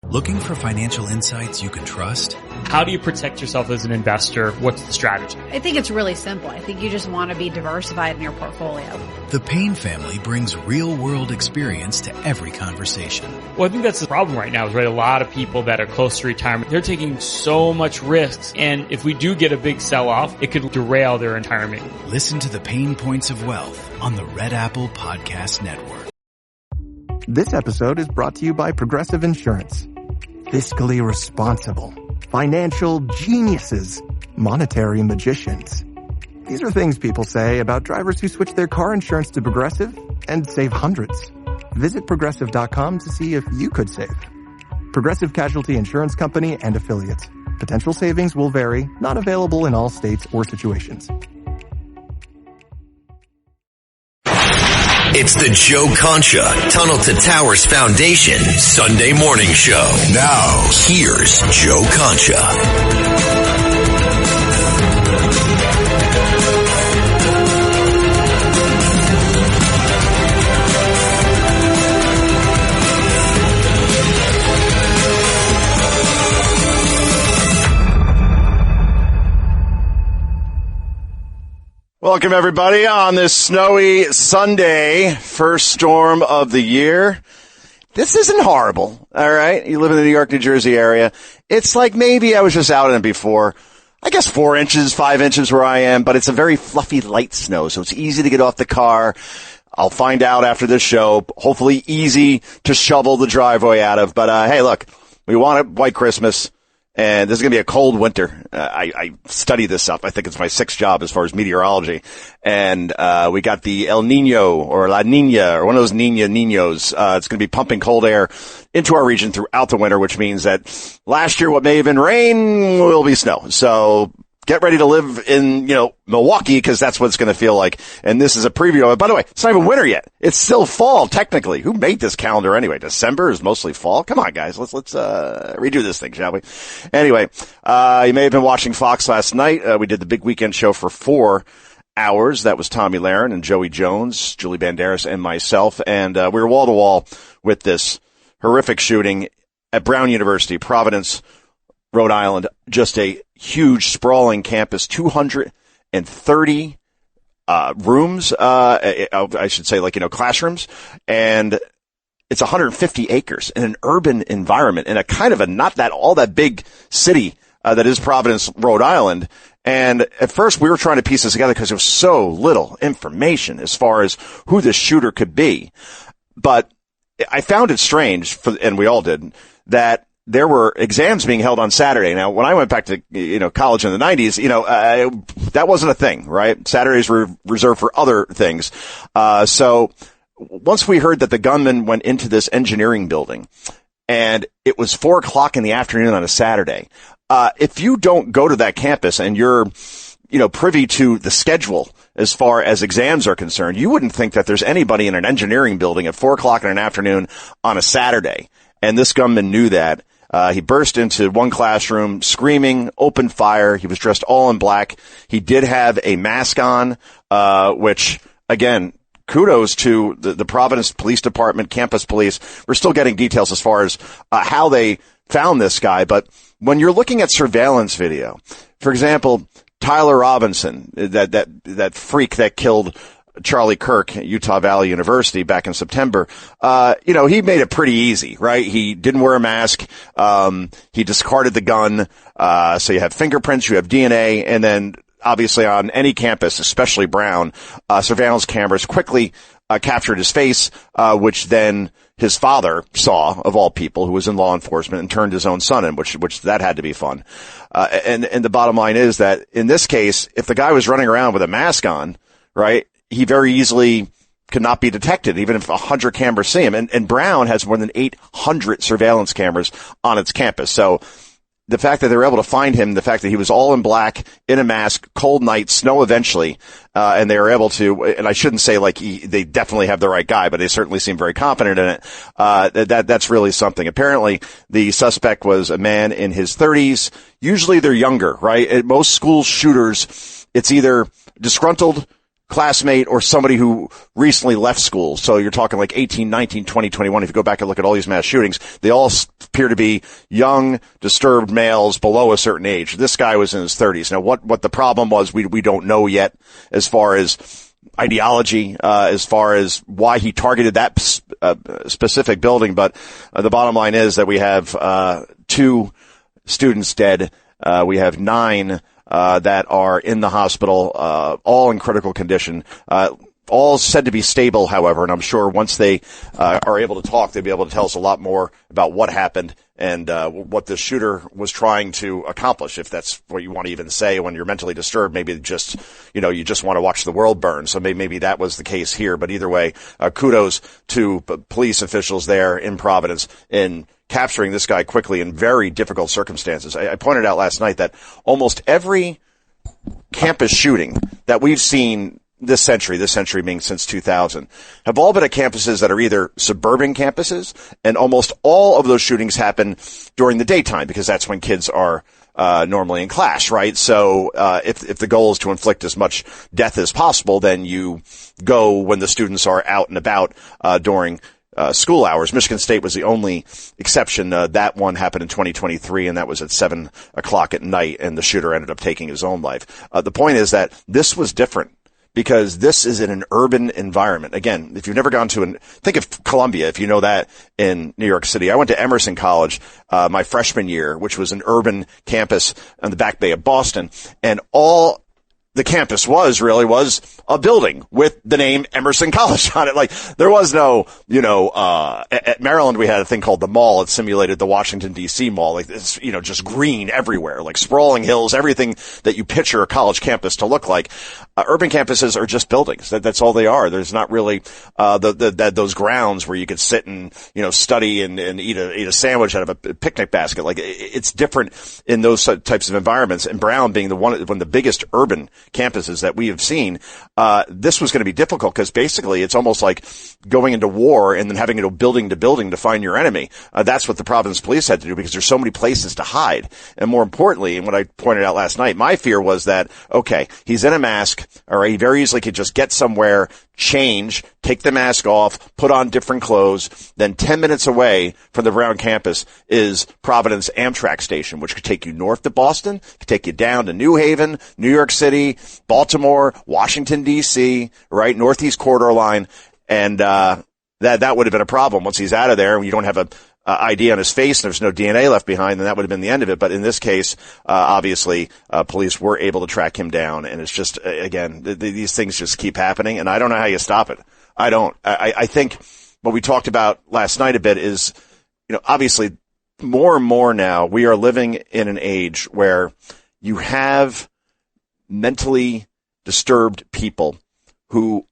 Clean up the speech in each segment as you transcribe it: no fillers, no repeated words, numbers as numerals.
Looking for financial insights you can trust? How do you protect yourself as an investor? What's the strategy? I think it's really simple. I think you just want to be diversified in your portfolio. The Payne family brings real-world experience to every conversation. Well, I think that's the problem right now is, right, a lot of people that are close to retirement, they're taking so much risks. And if we do get a big sell-off, it could derail their retirement. Listen to the Pain Points of Wealth on the Red Apple Podcast Network. This episode is brought to you by Progressive Insurance. Fiscally responsible, financial geniuses, monetary magicians. These are things people say about drivers who switch their car insurance to Progressive and save hundreds. Visit Progressive.com to see if you could save. Progressive Casualty Insurance Company and Affiliates. Potential savings will vary, not available in all states or situations. It's the Joe Concha Tunnel to Towers Foundation Sunday morning show. Now, here's Joe Concha. Welcome, everybody, on this snowy Sunday, first storm of the year. This isn't horrible, all right? You live in the New York, New Jersey area. It's like maybe I was just out in it before. I guess 4 inches, 5 inches where I am, but it's a very fluffy, light snow, so it's easy to get off the car. I'll find out after this show. Hopefully easy to shovel the driveway out of. But, hey, look, we want a white Christmas. And this is going to be a cold winter. I study this up. I think it's my sixth job as far as meteorology. And we got the El Nino or La Nina or one of those Niños. It's going to be pumping cold air into our region throughout the winter, which means that last year what may have been rain will be snow. So get ready to live in, Milwaukee, because that's what it's going to feel like. And this is a preview. By the way, it's not even winter yet. It's still fall, technically. Who made this calendar anyway? December is mostly fall. Come on, guys. Let's redo this thing, shall we? Anyway, you may have been watching Fox last night. We did the big weekend show for 4 hours. That was Tommy Lahren and Joey Jones, Julie Banderas, and myself. And we were wall to wall with this horrific shooting at Brown University, Providence, Rhode Island. Just a huge, sprawling campus, 230 rooms, I should say, classrooms, and it's 150 acres in an urban environment in a kind of a not that all that big city that is Providence, Rhode Island. And at first we were trying to piece this together because there was so little information as far as who the shooter could be. But I found it strange, and we all did, that there were exams being held on Saturday. Now, when I went back to, college in the 90s, that wasn't a thing, right? Saturdays were reserved for other things. So once we heard that the gunman went into this engineering building and it was 4:00 in the afternoon on a Saturday, if you don't go to that campus and you're, privy to the schedule as far as exams are concerned, you wouldn't think that there's anybody in an engineering building at 4:00 in an afternoon on a Saturday. And this gunman knew that. He burst into one classroom screaming, opened fire. He was dressed all in black. He did have a mask on, which, again, kudos to the Providence Police Department, campus police. We're still getting details as far as how they found this guy. But when you're looking at surveillance video, for example, Tyler Robinson, that freak that killed Charlie Kirk at Utah Valley University back in September, he made it pretty easy, right? He didn't wear a mask. He discarded the gun. So you have fingerprints, you have DNA, and then obviously on any campus, especially Brown, surveillance cameras quickly captured his face, which then his father saw, of all people, who was in law enforcement, and turned his own son in, which that had to be fun. And the bottom line is that in this case, if the guy was running around with a mask on, right, he very easily could not be detected, even if 100 cameras see him. And Brown has more than 800 surveillance cameras on its campus. So the fact that they were able to find him, the fact that he was all in black, in a mask, cold night, snow eventually, and they were able to, and I shouldn't say they definitely have the right guy, but they certainly seem very confident in it. That's really something. Apparently, the suspect was a man in his 30s. Usually they're younger, right? At most school shooters, it's either disgruntled classmate or somebody who recently left school. So you're talking like 18, 19, 20, 21. If you go back and look at all these mass shootings, they all appear to be young, disturbed males below a certain age. This guy was in his 30s. Now, what the problem was, we don't know yet as far as ideology, as far as why he targeted that specific building. But the bottom line is that we have 2 students dead. We have 9 that are in the hospital, all in critical condition. All said to be stable, however, and I'm sure once they are able to talk, they'll be able to tell us a lot more about what happened and what the shooter was trying to accomplish, if that's what you want to even say when you're mentally disturbed. Maybe just, you just want to watch the world burn. So maybe that was the case here. But either way, kudos to police officials there in Providence in capturing this guy quickly in very difficult circumstances. I pointed out last night that almost every campus shooting that we've seen this century being since 2000, have all been at campuses that are either suburban campuses, and almost all of those shootings happen during the daytime because that's when kids are normally in class, right? So if the goal is to inflict as much death as possible, then you go when the students are out and about during school hours. Michigan State was the only exception. That one happened in 2023, and that was at 7 o'clock at night, and the shooter ended up taking his own life. The point is that this was different because this is in an urban environment. Again, if you've never gone to think of Columbia, if you know that in New York City. I went to Emerson College my freshman year, which was an urban campus on the Back Bay of Boston, and all the campus was a building with the name Emerson College on it. Like, there was no, at Maryland we had a thing called the Mall. It simulated the Washington D.C. Mall. Like this, just green everywhere, like sprawling hills, everything that you picture a college campus to look like. Urban campuses are just buildings. That's all they are. There's not really, those grounds where you could sit and, study and eat a sandwich out of a picnic basket. Like, it's different in those types of environments. And Brown being one of the biggest urban campuses that we have seen, this was going to be difficult because basically it's almost like going into war and then having to go building to building to find your enemy. That's what the Providence police had to do because there's so many places to hide. And more importantly, and what I pointed out last night, my fear was that, okay, he's in a mask, all right, he very easily could just get somewhere, change, take the mask off, put on different clothes. Then 10 minutes away from the Brown campus is Providence Amtrak station, which could take you north to Boston, could take you down to New Haven, New York City, Baltimore, Washington, D.C., right, Northeast Corridor line. And that would have been a problem once he's out of there and you don't have a ID on his face and there's no DNA left behind, then that would have been the end of it. But in this case, obviously, police were able to track him down. And it's just, again, these things just keep happening. And I don't know how you stop it. I don't. I think what we talked about last night a bit is, obviously more and more now we are living in an age where you have mentally disturbed people who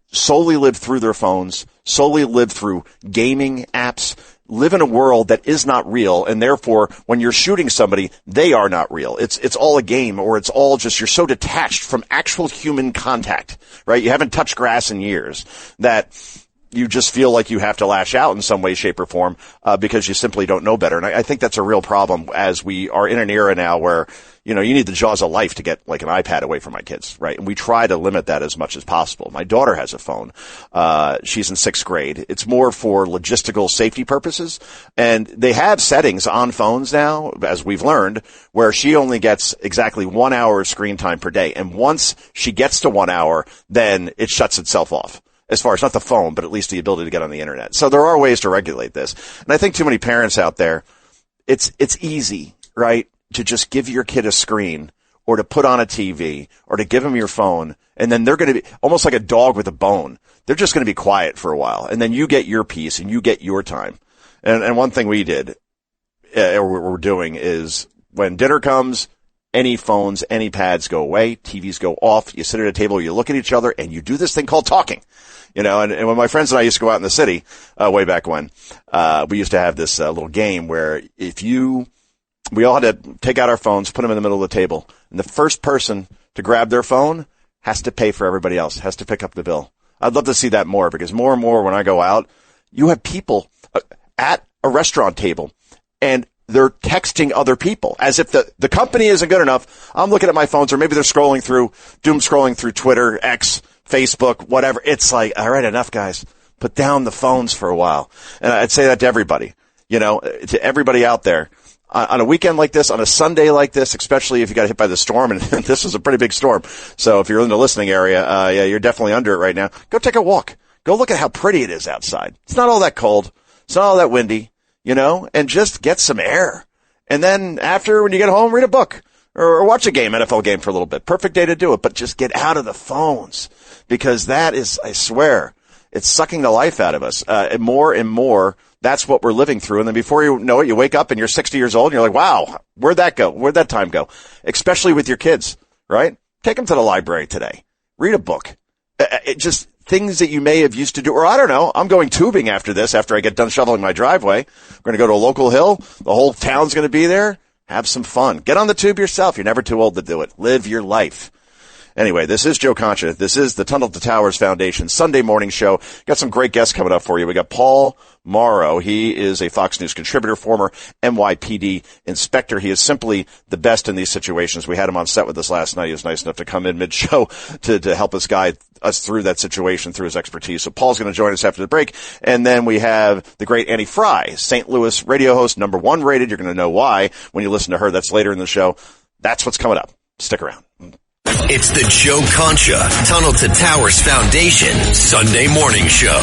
solely live through their phones, solely live through gaming apps, live in a world that is not real, and therefore, when you're shooting somebody, they are not real. It's all a game, or it's all just, you're so detached from actual human contact, right? You haven't touched grass in years that you just feel like you have to lash out in some way, shape, or form, because you simply don't know better. And I think that's a real problem as we are in an era now where, you need the jaws of life to get like an iPad away from my kids, right? And we try to limit that as much as possible. My daughter has a phone. She's in 6th grade. It's more for logistical safety purposes. And they have settings on phones now, as we've learned, where she only gets exactly 1 hour of screen time per day. And once she gets to 1 hour, then it shuts itself off. As far as not the phone, but at least the ability to get on the internet. So there are ways to regulate this. And I think too many parents out there, it's easy, right, to just give your kid a screen or to put on a TV or to give them your phone. And then they're going to be almost like a dog with a bone. They're just going to be quiet for a while. And then you get your piece and you get your time. And one thing we did, or we're doing, is when dinner comes, any phones, any pads go away, TVs go off, you sit at a table, you look at each other, and you do this thing called talking. And when my friends and I used to go out in the city, way back when, we used to have this little game where we all had to take out our phones, put them in the middle of the table, and the first person to grab their phone has to pay for everybody else, has to pick up the bill. I'd love to see that more, because more and more when I go out, you have people at a restaurant table, and they're texting other people as if the company isn't good enough. I'm looking at my phones, or maybe they're doom scrolling through Twitter, X, Facebook, whatever. It's like, all right, enough, guys. Put down the phones for a while. And I'd say that to everybody, to everybody out there. On a weekend like this, on a Sunday like this, especially if you got hit by the storm, and this is a pretty big storm. So if you're in the listening area, you're definitely under it right now. Go take a walk. Go look at how pretty it is outside. It's not all that cold. It's not all that windy, and just get some air. And then after, when you get home, read a book or watch a NFL game for a little bit. Perfect day to do it, but just get out of the phones, because that is, I swear, it's sucking the life out of us. More and more, that's what we're living through. And then before you know it, you wake up and you're 60 years old and you're like, wow, where'd that go? Where'd that time go? Especially with your kids, right? Take them to the library today. Read a book. Just things that you may have used to do. Or I don't know, I'm going tubing after this, after I get done shoveling my driveway. We're going to go to a local hill. The whole town's going to be there. Have some fun. Get on the tube yourself. You're never too old to do it. Live your life. Anyway, this is Joe Concha. This is the Tunnel to Towers Foundation Sunday morning show. Got some great guests coming up for you. We got Paul Morrow. He is a Fox News contributor, former NYPD inspector. He is simply the best in these situations. We had him on set with us last night. He was nice enough to come in mid-show to help us guide us through that situation through his expertise. So Paul's going to join us after the break. And then we have the great Annie Fry, St. Louis radio host, #1 rated. You're going to know why when you listen to her. That's later in the show. That's what's coming up. Stick around. It's the Joe Concha Tunnel to Towers Foundation Sunday morning show.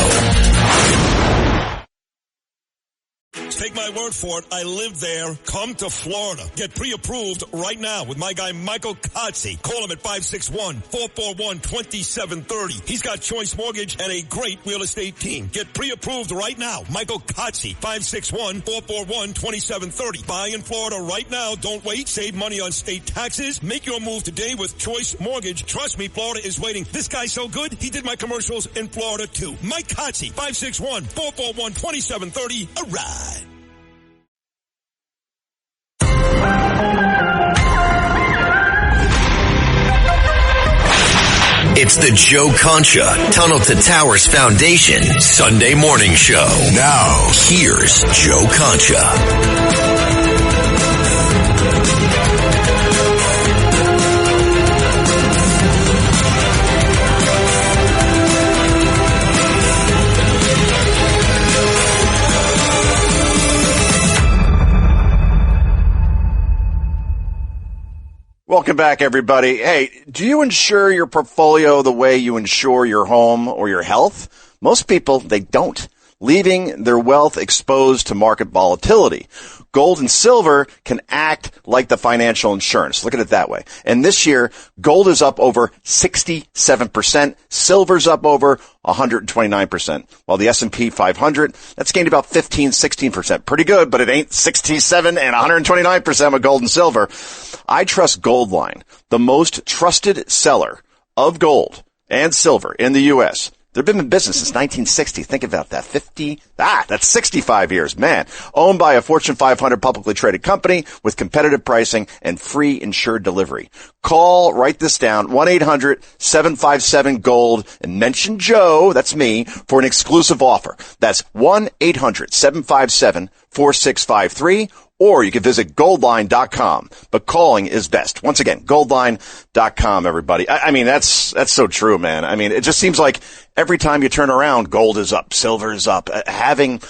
Take my word for it. I live there. Come to Florida. Get pre-approved right now with my guy Michael Kotze. Call him at 561-441-2730. He's got Choice Mortgage and a great real estate team. Get pre-approved right now. Michael Kotze, 561-441-2730. Buy in Florida right now. Don't wait. Save money on state taxes. Make your move today with Choice Mortgage. Trust me, Florida is waiting. This guy's so good, he did my commercials in Florida too. Mike Kotze, 561-441-2730. All right. It's the Joe Concha Tunnel to Towers Foundation Sunday morning show. Now, here's Joe Concha. Welcome back, everybody. Hey, do you insure your portfolio the way you insure your home or your health? Most people, they don't, leaving their wealth exposed to market volatility. Gold and silver can act like the financial insurance. Look at it that way. And this year, gold is up over 67%. Silver's up over 129%. While the S&P 500, that's gained about 16%. Pretty good, but it ain't 67 and 129% with gold and silver. I trust Goldline, the most trusted seller of gold and silver in the U.S. They've been in business since 1960. Think about that. That's 65 years, man. Owned by a Fortune 500 publicly traded company with competitive pricing and free insured delivery. Call, write this down, 1-800-757-GOLD and mention Joe, that's me, for an exclusive offer. That's 1-800-757-4653. Or you can visit goldline.com, but calling is best. Once again, goldline.com, everybody. I mean, that's so true, man. I mean, it just seems like every time you turn around, gold is up, silver is up. Having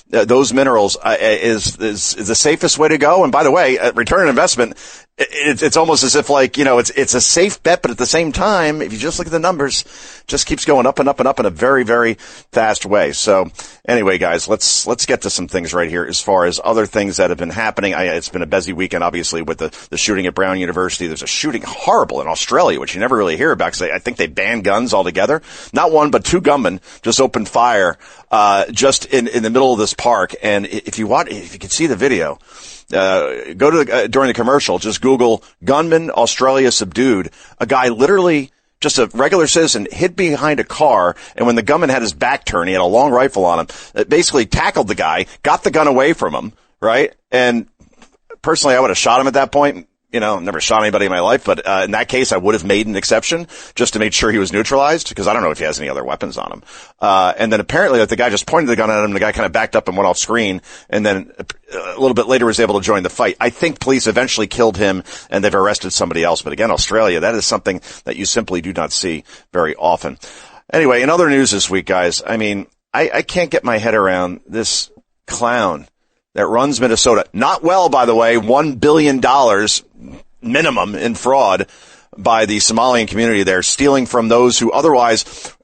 those minerals is the safest way to go. And by the way, return on investment, it's almost as if like, it's a safe bet, but at the same time, if you just look at the numbers, just keeps going up and up and up in a very, very fast way. So anyway, guys, let's get to some things right here as far as other things that have been happening. It's been a busy weekend, obviously, with the shooting at Brown University. There's a shooting horrible in Australia, which you never really hear about because I think they banned guns altogether. Not one, but two gunmen just opened fire, just in the middle of this park. And if you can see the video, go to during the commercial, just Google gunman Australia subdued. A guy literally, just a regular citizen, hid behind a car, and when the gunman had his back turned, he had a long rifle on him, it basically tackled the guy, got the gun away from him, right? And personally, I would have shot him at that point. never shot anybody in my life, but in that case, I would have made an exception just to make sure he was neutralized, because I don't know if he has any other weapons on him. And then apparently the guy just pointed the gun at him, the guy kind of backed up and went off screen, and then a little bit later was able to join the fight. I think police eventually killed him, and they've arrested somebody else. But again, Australia, that is something that you simply do not see very often. Anyway, in other news this week, guys, I mean, I can't get my head around this clown that runs Minnesota. Not well, by the way, $1 billion minimum in fraud by the Somalian community there, stealing from those who otherwise,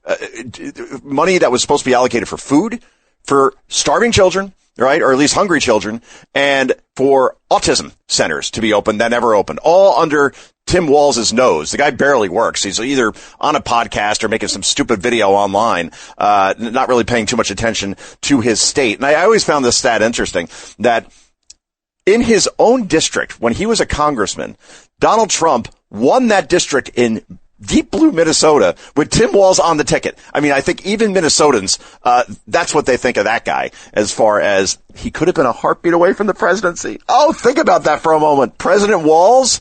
money that was supposed to be allocated for food, for starving children, right? Or at least hungry children, and for autism centers to be open that never opened, all under Tim Walz's nose. The guy barely works. He's either on a podcast or making some stupid video online, not really paying too much attention to his state. And I always found this stat interesting, that in his own district, when he was a congressman, Donald Trump won that district in deep blue Minnesota with Tim Walz on the ticket. I mean, I think even Minnesotans, that's what they think of that guy, as far as he could have been a heartbeat away from the presidency. Oh, think about that for a moment. President Walz?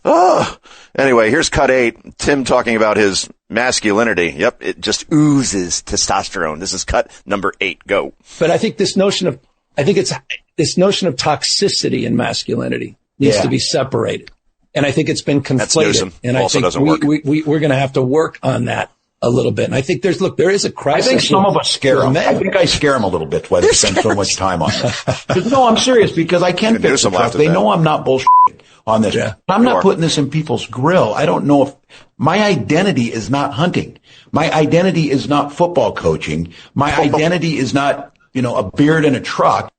Oh. Anyway, here's cut 8. Tim talking about his masculinity. Yep, it just oozes testosterone. This is cut number 8. Go. But I think this notion of toxicity and masculinity needs to be separated. And I think it's been conflated. And I think we're going to have to work on that a little bit. And I think there is a crisis. I think some of us scare him. I think I scare him a little bit why they spend so much time on it. No, I'm serious, because I can fix the truck. They know I'm not bullshitting on this. Yeah, I'm not putting this in people's grill. I don't know if my identity is not hunting. My identity is not football coaching. My identity is not, a beard and a truck.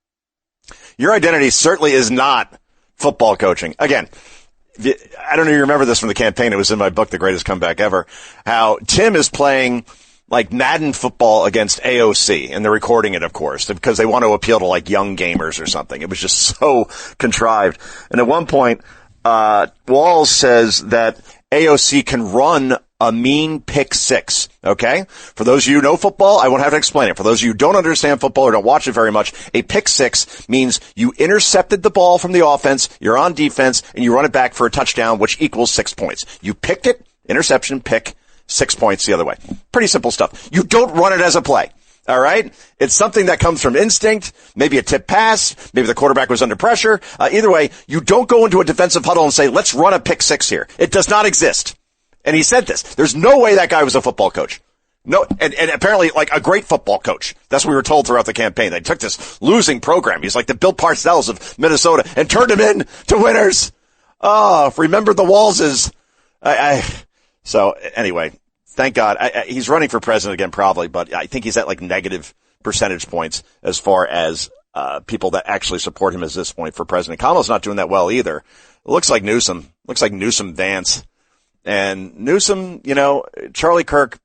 Your identity certainly is not football coaching. Again, I don't know if you remember this from the campaign. It was in my book, The Greatest Comeback Ever, how Tim is playing like Madden football against AOC, and they're recording it, of course, because they want to appeal to like young gamers or something. It was just so contrived. And at one point, Walz says that AOC can run a mean pick 6. Okay? For those of you who know football, I won't have to explain it. For those of you who don't understand football or don't watch it very much, a pick 6 means you intercepted the ball from the offense, you're on defense, and you run it back for a touchdown, which equals 6 points. You picked it, interception, pick, 6 points the other way. Pretty simple stuff. You don't run it as a play. All right? It's something that comes from instinct, maybe a tip pass, maybe the quarterback was under pressure. Either way, you don't go into a defensive huddle and say, let's run a pick 6 here. It does not exist. And he said this. There's no way that guy was a football coach. No, and apparently like a great football coach. That's what we were told throughout the campaign. They took this losing program. He's like the Bill Parcells of Minnesota and turned him in to winners. Oh, remember the Walzes. So anyway, thank God. He's running for president again probably, but I think he's at like negative percentage points as far as people that actually support him at this point for president. Kamala's not doing that well either. It looks like Newsom. Vance. And Newsom, Charlie Kirk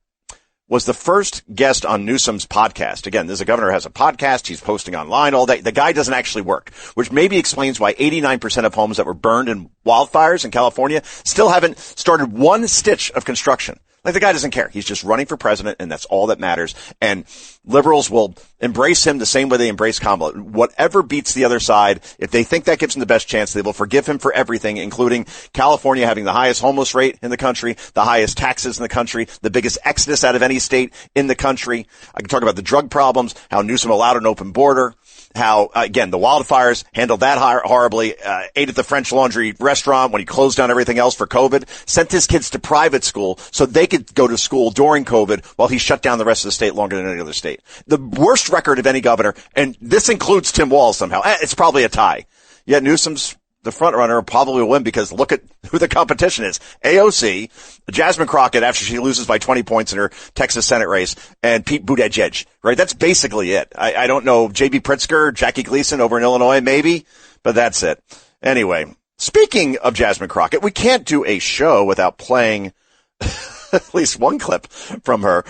was the first guest on Newsom's podcast. Again, there's a governor who has a podcast. He's posting online all day. The guy doesn't actually work, which maybe explains why 89% of homes that were burned in wildfires in California still haven't started one stitch of construction. Like, the guy doesn't care. He's just running for president, and that's all that matters. And liberals will embrace him the same way they embrace Kamala. Whatever beats the other side, if they think that gives him the best chance, they will forgive him for everything, including California having the highest homeless rate in the country, the highest taxes in the country, the biggest exodus out of any state in the country. I can talk about the drug problems, how Newsom allowed an open border, how, again, the wildfires handled that horribly, ate at the French Laundry restaurant when he closed down everything else for COVID, sent his kids to private school so they could go to school during COVID while he shut down the rest of the state longer than any other state. The worst record of any governor, and this includes Tim Walz somehow. It's probably a tie. Yet Newsom's the front runner, probably will win because look at who the competition is. AOC, Jasmine Crockett after she loses by 20 points in her Texas Senate race, and Pete Buttigieg, right? That's basically it. I don't know, J.B. Pritzker, Jackie Gleason over in Illinois, maybe, but that's it. Anyway, speaking of Jasmine Crockett, we can't do a show without playing at least one clip from her.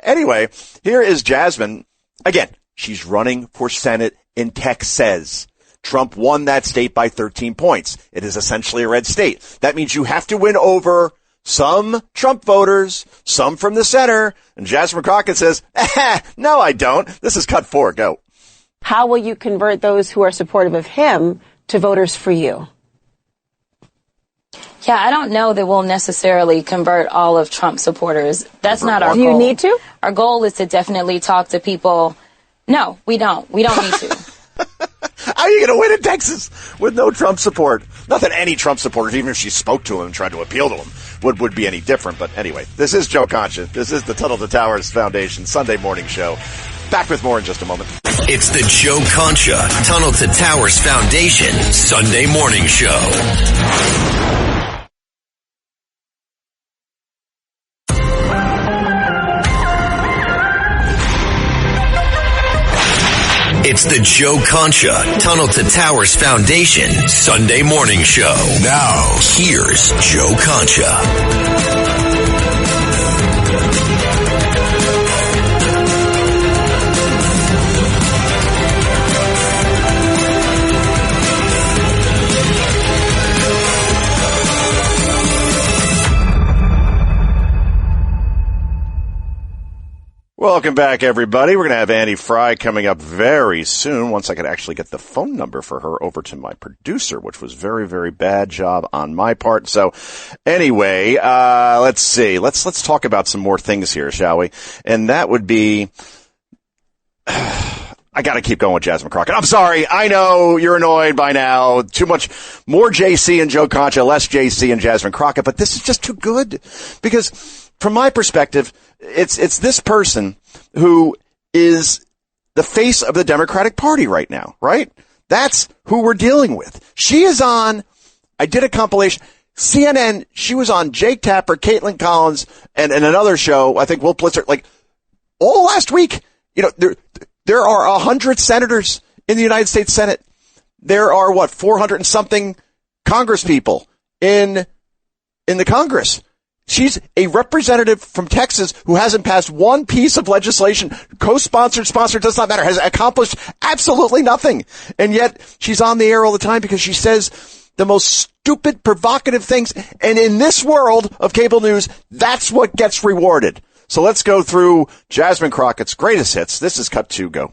Anyway, here is Jasmine. Again, she's running for Senate in Texas. Trump won that state by 13 points. It is essentially a red state. That means you have to win over some Trump voters, some from the center. And Jasmine Crockett says, no, I don't. This is cut 4. Go. How will you convert those who are supportive of him to voters for you? Yeah, I don't know that we'll necessarily convert all of Trump supporters. That's not our goal. Do you need to? Our goal is to definitely talk to people. No, we don't. We don't need to. How are you going to win in Texas with no Trump support? Not that any Trump supporters, even if she spoke to him and tried to appeal to him, would be any different. But anyway, this is Joe Concha. This is the Tunnel to Towers Foundation Sunday morning show. Back with more in just a moment. It's the Joe Concha Tunnel to Towers Foundation Sunday morning show. It's the Joe Concha Tunnel to Towers Foundation Sunday morning show. Now, here's Joe Concha. Welcome back, everybody. We're going to have Annie Fry coming up very soon once I could actually get the phone number for her over to my producer, which was very, very bad job on my part. So anyway, let's see. Let's talk about some more things here, shall we? And that would be, I got to keep going with Jasmine Crockett. I'm sorry. I know you're annoyed by now. Too much more JC and Joe Concha, less JC and Jasmine Crockett, but this is just too good because from my perspective, it's this person who is the face of the Democratic Party right now, right? That's who we're dealing with. She is on, I did a compilation, CNN, she was on Jake Tapper, Caitlin Collins, and another show, I think Will Blitzer, like, all last week. You know, there are 100 senators in the United States Senate. There are, 400 and something Congress people in the Congress. She's a representative from Texas who hasn't passed one piece of legislation, co-sponsored, sponsored, does not matter, has accomplished absolutely nothing. And yet she's on the air all the time because she says the most stupid, provocative things. And in this world of cable news, that's what gets rewarded. So let's go through Jasmine Crockett's greatest hits. This is cut 2, go.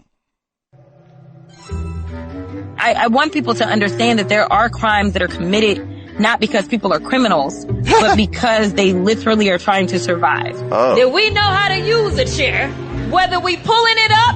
I want people to understand that there are crimes that are committed not because people are criminals, but because they literally are trying to survive. Oh. That we know how to use a chair, whether we pulling it up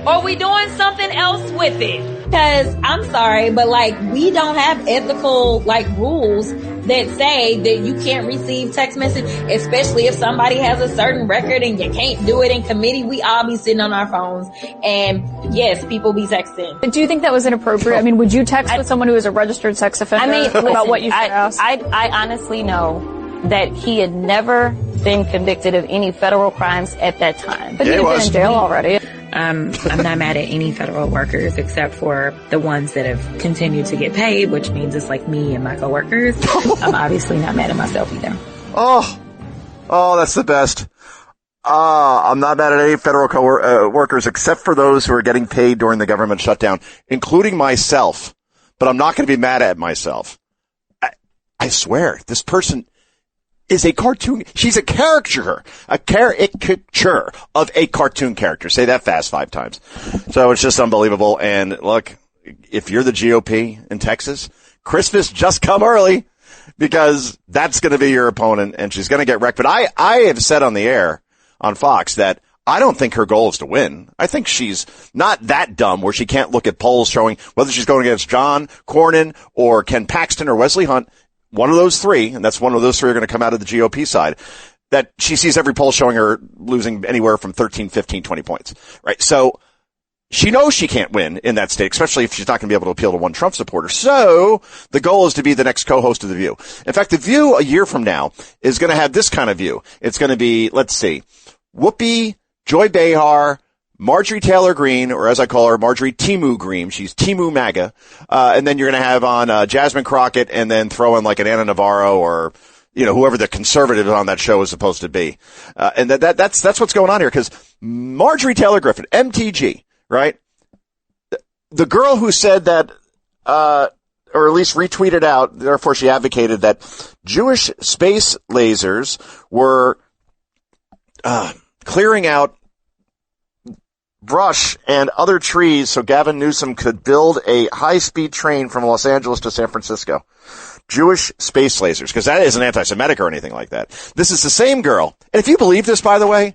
or we doing something else with it. Because I'm sorry, but we don't have ethical rules that say that you can't receive text message, especially if somebody has a certain record and you can't do it in committee. We all be sitting on our phones, and yes, people be texting. But do you think that was inappropriate? I mean, would you text with someone who is a registered sex offender about what you should ask? I honestly know that he had never been convicted of any federal crimes at that time. But he'd been in jail already. I'm not mad at any federal workers except for the ones that have continued to get paid, which means it's me and my coworkers. I'm obviously not mad at myself either. Oh, that's the best. I'm not mad at any federal workers except for those who are getting paid during the government shutdown, including myself. But I'm not going to be mad at myself. I swear, this person is a cartoon. She's a caricature of a cartoon character. Say that fast 5 times. So it's just unbelievable. And look, if you're the GOP in Texas, Christmas just come early because that's going to be your opponent and she's going to get wrecked. But I have said on the air on Fox that I don't think her goal is to win. I think she's not that dumb where she can't look at polls showing whether she's going against John Cornyn or Ken Paxton or Wesley Hunt. One of those three, and that's one of those three are going to come out of the GOP side, that she sees every poll showing her losing anywhere from 13, 15, 20 points, right? So she knows she can't win in that state, especially if she's not going to be able to appeal to one Trump supporter. So the goal is to be the next co-host of The View. In fact, The View a year from now is going to have this kind of view. It's going to be, let's see, Whoopi, Joy Behar, Marjorie Taylor Greene, or as I call her, Marjorie Timu Greene. She's Timu MAGA. And then you're going to have on Jasmine Crockett and then throw in an Ana Navarro or, whoever the conservative on that show is supposed to be. And that's what's going on here because Marjorie Taylor Griffin, MTG, right? The girl who said that, or at least retweeted out, therefore she advocated that Jewish space lasers were, clearing out brush and other trees so Gavin Newsom could build a high-speed train from Los Angeles to San Francisco. Jewish space lasers, because that isn't anti-Semitic or anything like that. This is the same girl. And if you believe this, by the way,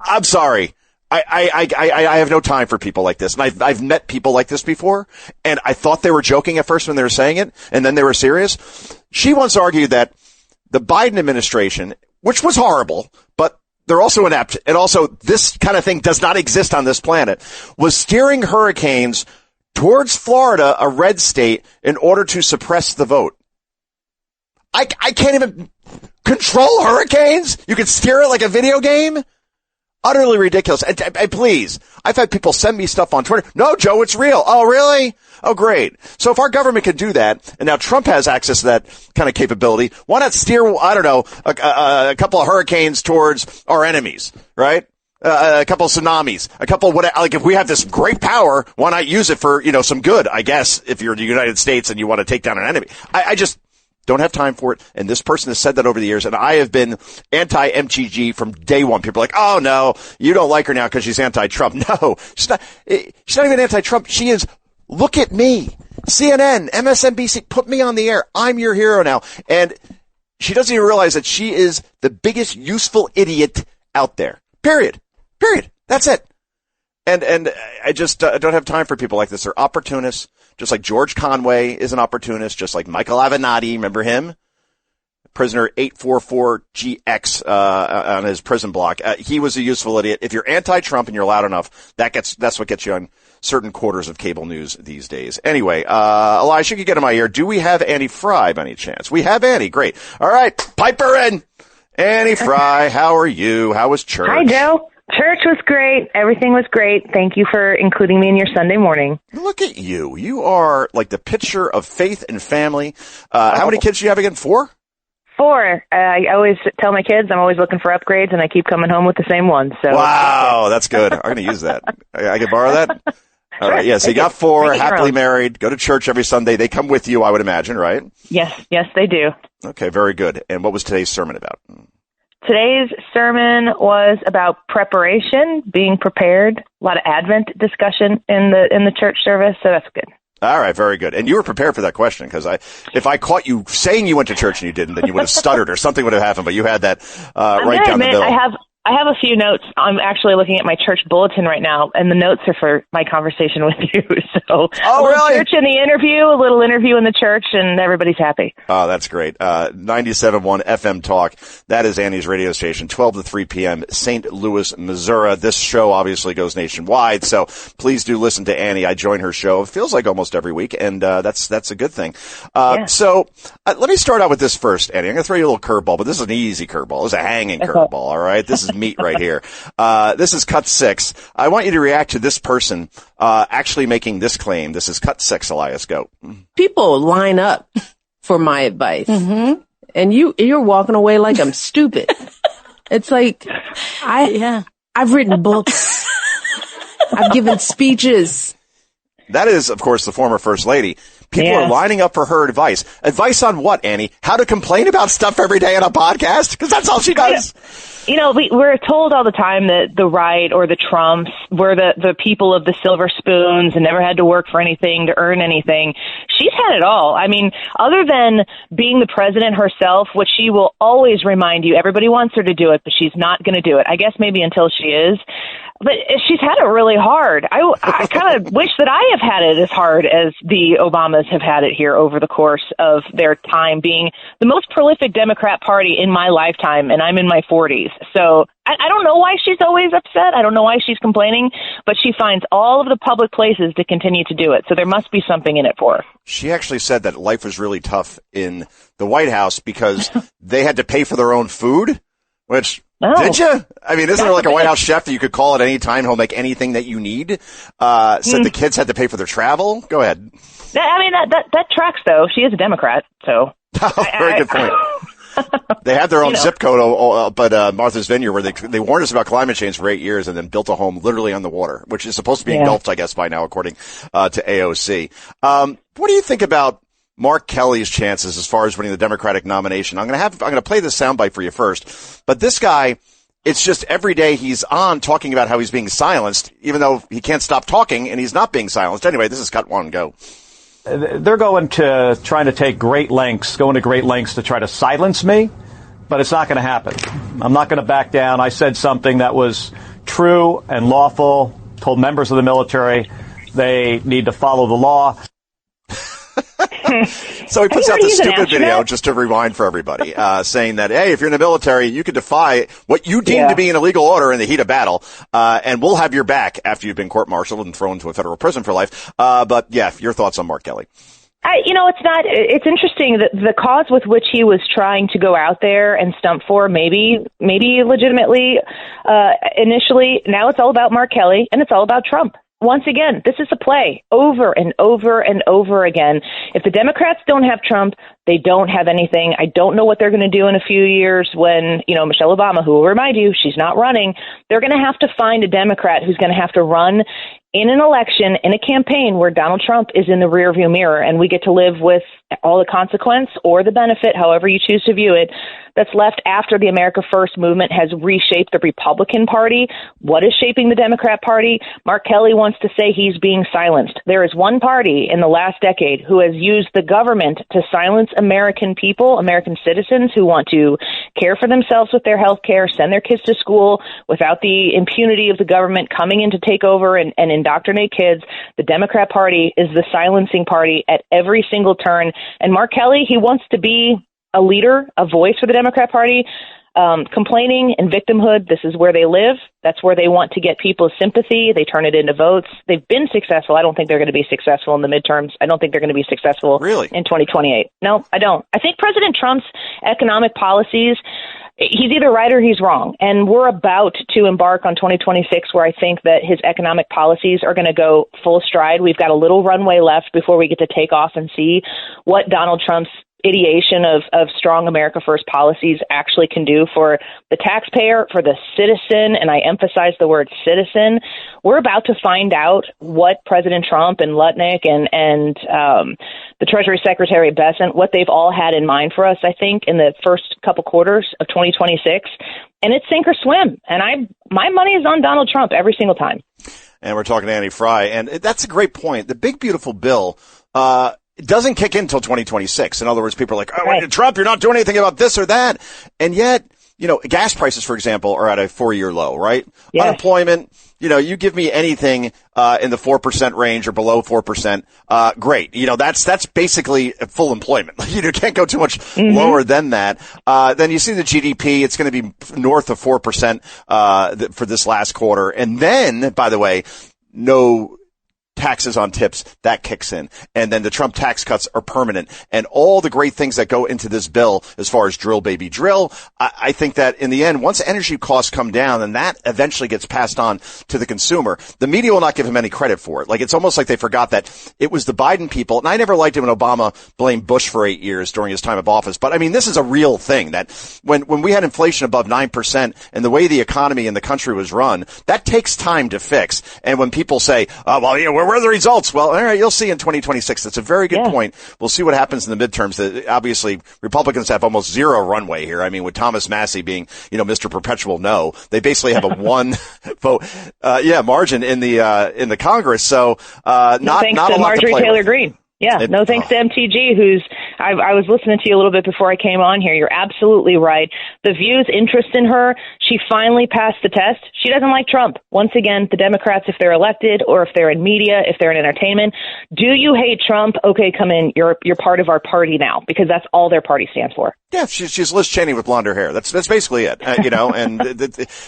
I'm sorry. I have no time for people like this. And I've met people like this before, and I thought they were joking at first when they were saying it, and then they were serious. She once argued that the Biden administration, which was horrible, but they're also inept, and also this kind of thing does not exist on this planet, was steering hurricanes towards Florida, a red state, in order to suppress the vote. I can't even control hurricanes? You can steer it like a video game? Utterly ridiculous. And please, I've had people send me stuff on Twitter. No, Joe, it's real. Oh, really? Oh, great. So if our government can do that, and now Trump has access to that kind of capability, why not steer, I don't know, a couple of hurricanes towards our enemies, right? A couple of tsunamis, a couple of what, like if we have this great power, why not use it for, some good, I guess, if you're the United States and you want to take down an enemy. I just don't have time for it. And this person has said that over the years, and I have been anti-MTG from day one. People are like, oh no, you don't like her now because she's anti-Trump. No, she's not even anti-Trump. She is, look at me. CNN, MSNBC, put me on the air. I'm your hero now. And she doesn't even realize that she is the biggest useful idiot out there. Period. That's it. And I just don't have time for people like this. They're opportunists. Just like George Conway is an opportunist, just like Michael Avenatti, remember him? Prisoner 844GX on his prison block. He was a useful idiot. If you're anti-Trump and you're loud enough, that's what gets you on certain quarters of cable news these days. Anyway, Elijah, you get in my ear. Do we have Annie Fry by any chance? We have Annie. Great. All right, pipe her in. Annie Fry, how are you? How was church? Hi, Joe. Church was great. Everything was great. Thank you for including me in your Sunday morning. Look at you. You are like the picture of faith and family. How many kids do you have again? 4? 4. I always tell my kids I'm always looking for upgrades, and I keep coming home with the same one. So wow, that's good. I'm going to use that. I can borrow that? All right. Yeah, so you got 4, happily married, go to church every Sunday. They come with you, I would imagine, right? Yes, they do. Okay, very good. And what was today's sermon about? Today's sermon was about preparation, being prepared. A lot of Advent discussion in the church service, so that's good. All right, very good. And you were prepared for that question, because if I caught you saying you went to church and you didn't, then you would have stuttered or something would have happened. But you had that right down the middle. I have a few notes. I'm actually looking at my church bulletin right now, and the notes are for my conversation with you. So, really? Church in the interview, a little interview in the church, and everybody's happy. Oh, that's great. 97.1 FM Talk. That is Annie's radio station, 12 to 3 p.m., St. Louis, Missouri. This show obviously goes nationwide, so please do listen to Annie. I join her show. It feels like almost every week, and that's a good thing. So let me start out with this first, Annie. I'm going to throw you a little curveball, but this is an easy curveball. This is a hanging curveball, all right? This is meat right here. This is cut 6. I want you to react to this person actually making this claim. This is cut 6, Elias. Go. People line up for my advice, and you're walking away like I'm stupid. It's like I've written books, I've given speeches. That is, of course, the former First Lady. People are lining up for her advice. Advice on what, Annie? How to complain about stuff every day on a podcast? Because that's all she does. We're told all the time that the right or the Trumps were the people of the silver spoons and never had to work for anything to earn anything. She's had it all. I mean, other than being the president herself, which she will always remind you, everybody wants her to do it, but she's not going to do it. I guess maybe until she is. But she's had it really hard. I kind of wish that I have had it as hard as the Obamas have had it here over the course of their time being the most prolific Democrat Party in my lifetime, and I'm in my 40s. So I don't know why she's always upset. I don't know why she's complaining, but she finds all of the public places to continue to do it. So there must be something in it for her. She actually said that life was really tough in the White House because they had to pay for their own food, which... Oh. Did you? I mean, isn't there like a White House chef that you could call at any time? He'll make anything that you need. Said the kids had to pay for their travel. Go ahead. I mean, that tracks though. She is a Democrat, so. Very good point. They had their own zip code, but Martha's Vineyard, where they warned us about climate change for 8 years and then built a home literally on the water, which is supposed to be engulfed, I guess, by now, according to AOC. What do you think about Mark Kelly's chances as far as winning the Democratic nomination? I'm going to play this soundbite for you first, but this guy It's just every day he's on talking about how he's being silenced, even though he can't stop talking and he's not being silenced. Anyway, this is Cut One, go. They're going to trying to take going to great lengths to try to silence me, but it's not going to happen. I'm not going to back down. I said something that was true and lawful, told members of the military they need to follow the law. So he puts out this stupid video, just to rewind for everybody, saying that, hey, if you're in the military, you can defy what you deem to be an illegal order in the heat of battle, and we'll have your back after you've been court-martialed and thrown into a federal prison for life. But yeah, your thoughts on Mark Kelly? It's interesting that the cause with which he was trying to go out there and stump for, maybe legitimately, initially, now it's all about Mark Kelly and it's all about Trump. Once again, this is a play over and over and over again. If the Democrats don't have Trump, they don't have anything. I don't know what they're going to do in a few years when, Michelle Obama, who will remind you, she's not running. They're going to have to find a Democrat who's going to have to run in an election, in a campaign where Donald Trump is in the rearview mirror and we get to live with all the consequence or the benefit, however you choose to view it, that's left after the America First movement has reshaped the Republican Party. What is shaping the Democrat Party? Mark Kelly wants to say he's being silenced. There is one party in the last decade who has used the government to silence American people, American citizens who want to care for themselves with their health care, send their kids to school without the impunity of the government coming in to take over and indoctrinate kids. The Democrat Party is the silencing party at every single turn. And Mark Kelly, he wants to be a leader, a voice for the Democrat Party. Complaining and victimhood, this is where they live. That's where they want to get people's sympathy. They turn it into votes. They've been successful. I don't think they're going to be successful in the midterms. I don't think they're going to be successful in 2028. No, I don't. I think President Trump's economic policies, he's either right or he's wrong. And we're about to embark on 2026 where I think that his economic policies are going to go full stride. We've got a little runway left before we get to take off and see what Donald Trump's ideation of strong America First policies actually can do for the taxpayer, for the citizen, and I emphasize the word citizen. We're about to find out what President Trump and Lutnick and the Treasury Secretary Bessent, what they've all had in mind for us, I think, in the first couple quarters of 2026. And it's sink or swim. And my money is on Donald Trump every single time. And we're talking to Annie Fry. And that's a great point. The big, beautiful bill, it doesn't kick in until 2026. In other words, people are like, Trump, you're not doing anything about this or that. And yet, gas prices, for example, are at a 4-year low, right? Yes. Unemployment, you give me anything in the 4% range or below 4%, great. That's basically full employment. You can't go too much lower than that. Then you see the GDP, it's going to be north of 4% for this last quarter. And then, by the way, no taxes on tips, that kicks in. And then the Trump tax cuts are permanent. And all the great things that go into this bill as far as drill, baby, drill, I think that in the end, once energy costs come down, and that eventually gets passed on to the consumer, the media will not give him any credit for it. Like, it's almost like they forgot that it was the Biden people. And I never liked it when Obama blamed Bush for 8 years during his time of office. But I mean, this is a real thing that when we had inflation above 9% and the way the economy in the country was run, that takes time to fix. And when people say, where are the results? Well, all right, you'll see in 2026. That's a very good point. We'll see what happens in the midterms. Obviously, Republicans have almost zero runway here. I mean, with Thomas Massey being, Mr. Perpetual No, they basically have a one vote, margin in the Congress. So, not a lot to Marjorie play Taylor with. Greene. Yeah, no thanks to MTG, I was listening to you a little bit before I came on here. You're absolutely right. The View's interest in her, she finally passed the test. She doesn't like Trump. Once again, the Democrats, if they're elected or if they're in media, if they're in entertainment, do you hate Trump? Okay, come in. You're part of our party now, because that's all their party stands for. Yeah, she's Liz Cheney with blonde hair. That's basically it, and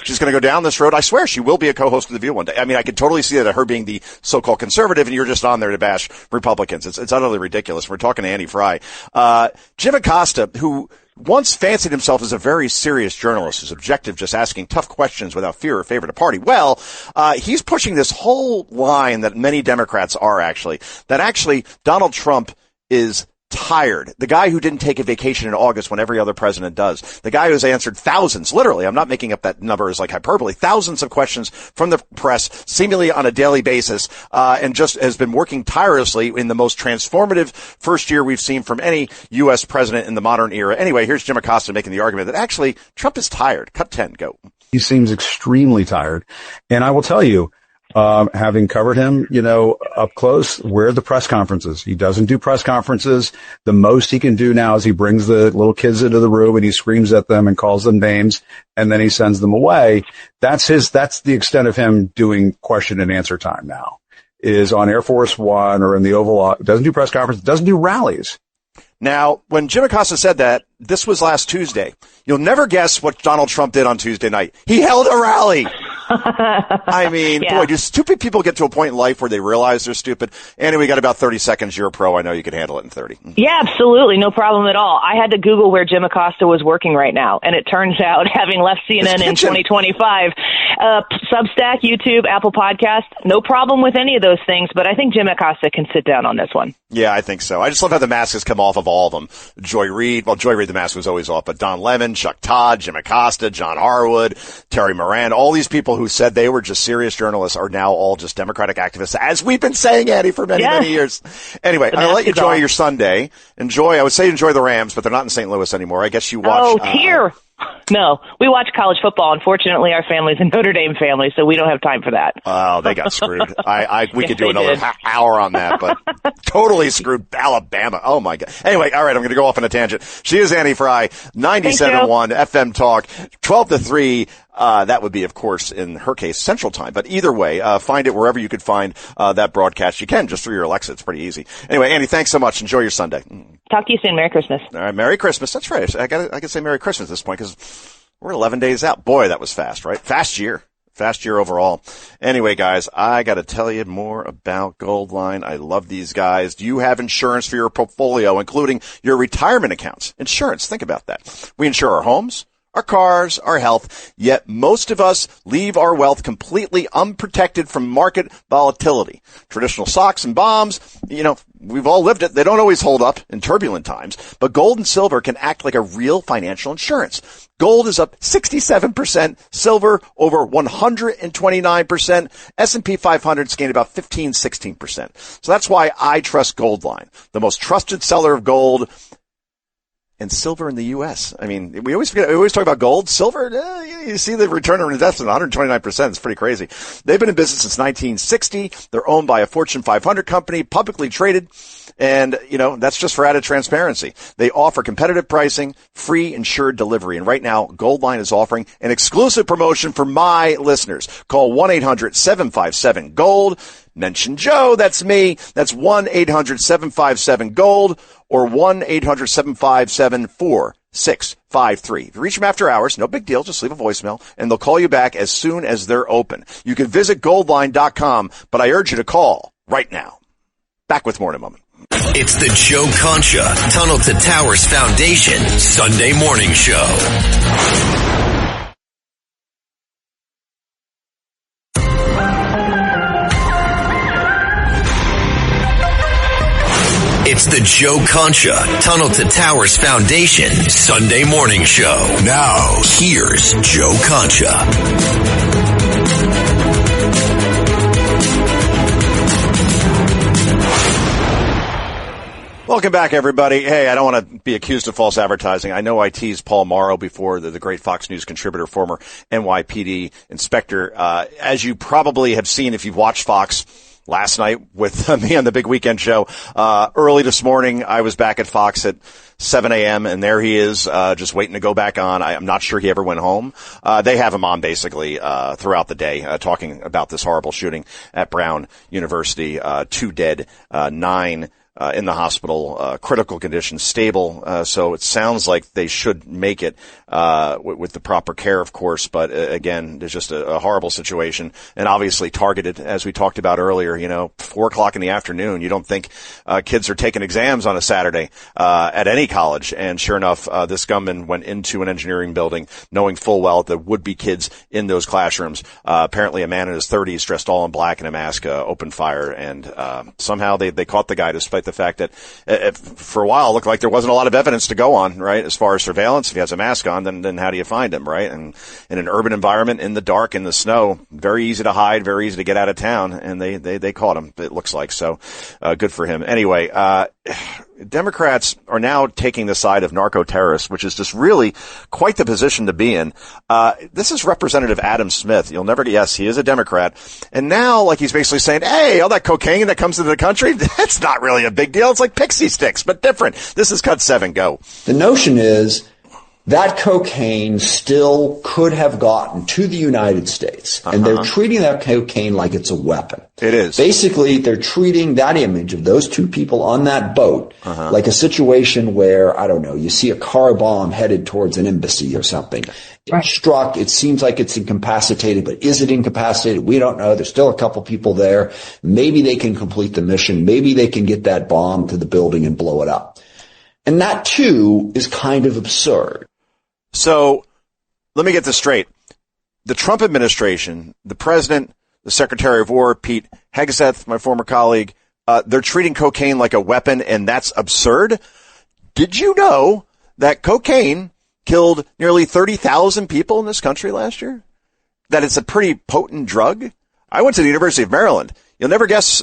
she's going to go down this road. I swear she will be a co-host of The View one day. I mean, I could totally see that, her being the so-called conservative, and you're just on there to bash Republicans. It's utterly ridiculous. We're talking to Annie Fry. Jim Acosta, who once fancied himself as a very serious journalist, who's objective, just asking tough questions without fear or favor to party. Well, he's pushing this whole line that many Democrats are actually Donald Trump is tired. The guy who didn't take a vacation in August when every other president does. The guy who's answered thousands, literally, I'm not making up that number as like hyperbole, thousands of questions from the press, seemingly on a daily basis, and just has been working tirelessly in the most transformative first year we've seen from any U.S. president in the modern era. Anyway, here's Jim Acosta making the argument that actually Trump is tired. Cut 10, go. He seems extremely tired. And I will tell you, having covered him, up close, where are the press conferences? He doesn't do press conferences. The most he can do now is he brings the little kids into the room and he screams at them and calls them names and then he sends them away. That's the extent of him doing question and answer time now, is on Air Force One or in the Oval Office. Doesn't do press conferences, doesn't do rallies. Now, when Jim Acosta said that, this was last Tuesday. You'll never guess what Donald Trump did on Tuesday night. He held a rally. I mean, boy, do stupid people get to a point in life where they realize they're stupid? Annie, we got about 30 seconds. You're a pro. I know you can handle it in 30. Yeah, absolutely. No problem at all. I had to Google where Jim Acosta was working right now. And it turns out, having left CNN in 2025, Substack, YouTube, Apple Podcast, no problem with any of those things. But I think Jim Acosta can sit down on this one. Yeah, I think so. I just love how the mask has come off of all of them. Joy Reid, the mask was always off, but Don Lemon, Chuck Todd, Jim Acosta, John Harwood, Terry Moran, all these people who said they were just serious journalists are now all just Democratic activists, as we've been saying, Andy, for many, many years. Anyway, I'll let you enjoy your Sunday. I would say enjoy the Rams, but they're not in St. Louis anymore. I guess you watch. Oh, here. No, we watch college football. Unfortunately, our family's a Notre Dame family, so we don't have time for that. Oh, they got screwed. We could do another hour on that, but totally screwed Alabama. Oh my God. Anyway, all right, I'm going to go off on a tangent. She is Annie Fry, 97.1 FM Talk, 12 to 3. That would be, of course, in her case, Central Time. But either way, find it wherever you could find that broadcast. You can just through your Alexa. It's pretty easy. Anyway, Annie, thanks so much. Enjoy your Sunday. Talk to you soon. Merry Christmas. All right, Merry Christmas. That's right. I can say Merry Christmas at this point because we're 11 days out. Boy, that was fast, right? Fast year overall. Anyway, guys, I got to tell you more about Goldline. I love these guys. Do you have insurance for your portfolio, including your retirement accounts? Insurance. Think about that. We insure our homes, our cars, our health, yet most of us leave our wealth completely unprotected from market volatility. Traditional stocks and bonds, we've all lived it. They don't always hold up in turbulent times, but gold and silver can act like a real financial insurance. Gold is up 67%, silver over 129%, S&P 500's gained about 16%. So that's why I trust Goldline, the most trusted seller of gold and silver in the U.S. I mean, we always talk about gold, silver. You see the return on investment, 129%. It's pretty crazy. They've been in business since 1960. They're owned by a Fortune 500 company, publicly traded. And, that's just for added transparency. They offer competitive pricing, free insured delivery. And right now, Goldline is offering an exclusive promotion for my listeners. Call 1-800-757-GOLD. Mention Joe. That's me. That's 1-800-757-GOLD or 1-800-757-4653. If you reach them after hours, no big deal. Just leave a voicemail and they'll call you back as soon as they're open. You can visit goldline.com, but I urge you to call right now. Back with more in a moment. It's the Joe Concha Tunnel to Towers Foundation Sunday Morning Show. It's the Joe Concha Tunnel to Towers Foundation Sunday Morning Show. Now, here's Joe Concha. Welcome back, everybody. Hey, I don't want to be accused of false advertising. I know I teased Paul Morrow before, the great Fox News contributor, former NYPD inspector. As you probably have seen if you've watched Fox last night with me on the Big Weekend Show, early this morning, I was back at Fox at 7 a.m. and there he is, just waiting to go back on. I'm not sure he ever went home. They have him on basically, throughout the day, talking about this horrible shooting at Brown University, 2 dead, 9 in the hospital, critical condition, stable. So it sounds like they should make it, with the proper care, of course. But again, there's just a horrible situation and obviously targeted, as we talked about earlier, 4:00 in the afternoon. You don't think, kids are taking exams on a Saturday, at any college. And sure enough, this gunman went into an engineering building knowing full well that there would be kids in those classrooms. Apparently a man in his 30s dressed all in black in a mask, opened fire and, somehow they caught the guy despite despite the fact that for a while it looked like there wasn't a lot of evidence to go on, right? As far as surveillance, if he has a mask on, then how do you find him, right? And in an urban environment, in the dark, in the snow, very easy to hide, very easy to get out of town, and they caught him, it looks like. So, good for him. Anyway, Democrats are now taking the side of narco-terrorists, which is just really quite the position to be in. This is Representative Adam Smith. You'll never guess he is a Democrat. And now, like, he's basically saying, hey, all that cocaine that comes into the country, that's not really a big deal. It's like pixie sticks, but different. This is Cut 7. Go. The notion is that cocaine still could have gotten to the United States, and they're treating that cocaine like it's a weapon. It is. Basically, they're treating that image of those two people on that boat like a situation where, I don't know, you see a car bomb headed towards an embassy or something. It's struck. It seems like it's incapacitated, but is it incapacitated? We don't know. There's still a couple people there. Maybe they can complete the mission. Maybe they can get that bomb to the building and blow it up. And that, too, is kind of absurd. So let me get this straight. The Trump administration, the president, the Secretary of War, Pete Hegseth, my former colleague, they're treating cocaine like a weapon, and that's absurd. Did you know that cocaine killed nearly 30,000 people in this country last year? That it's a pretty potent drug? I went to the University of Maryland. You'll never guess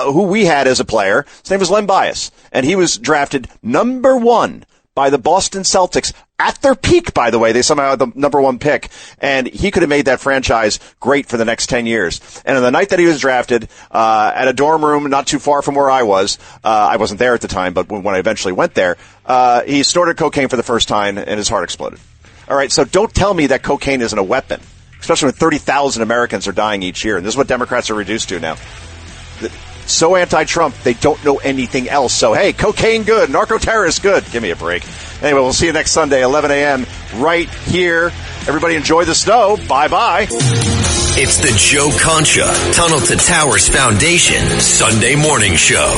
who we had as a player. His name was Len Bias, and he was drafted number 1 by the Boston Celtics at their peak, by the way. They somehow had the number 1 pick, and he could have made that franchise great for the next 10 years. And on the night that he was drafted, at a dorm room not too far from where I was, I wasn't there at the time, but when I eventually went there, he snorted cocaine for the first time and his heart exploded. All right, so don't tell me that cocaine isn't a weapon, especially when 30,000 Americans are dying each year. And this is what Democrats are reduced to now. So anti-Trump, they don't know anything else. So, hey, cocaine good, narco-terrorist good. Give me a break. Anyway, we'll see you next Sunday, 11 a.m. right here. Everybody enjoy the snow. Bye-bye. It's the Joe Concha Tunnel to Towers Foundation Sunday Morning Show.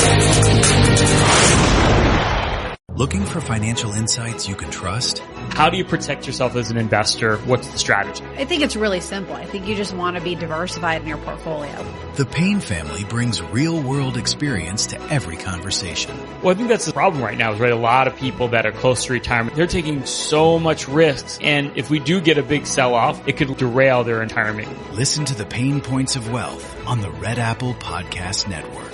Looking for financial insights you can trust? How do you protect yourself as an investor? What's the strategy? I think it's really simple. I think you just want to be diversified in your portfolio. The Payne family brings real-world experience to every conversation. Well, I think that's the problem right now is, right, a lot of people that are close to retirement, they're taking so much risks. And if we do get a big sell-off, it could derail their retirement. Listen to the Pain Points of Wealth on the Red Apple Podcast Network.